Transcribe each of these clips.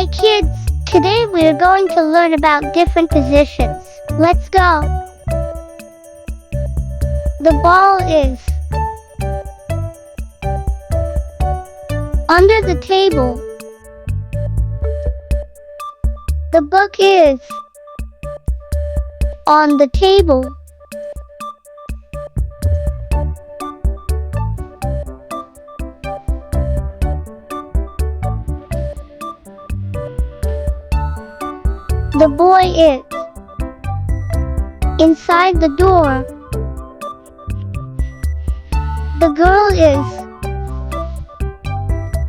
Hi kids, today we are going to learn about different positions. Let's go. The ball is under the table. The book is on the table. The boy is inside the door. The girl is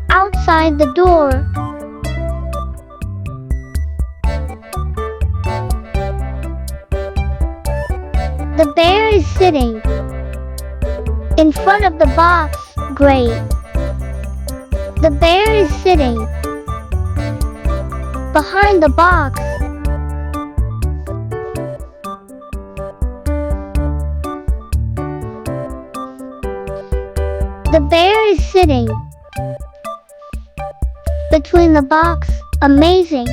outside the door. The bear is sitting in front of the box. Great. The bear is sitting behind the box. The bear is sitting between the box. Amazing.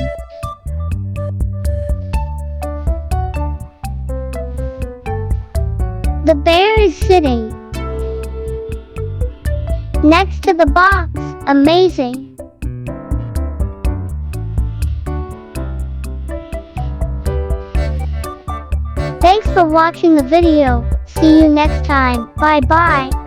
The bear is sitting next to the box. Amazing. Thanks for watching the video. See you next time. Bye bye.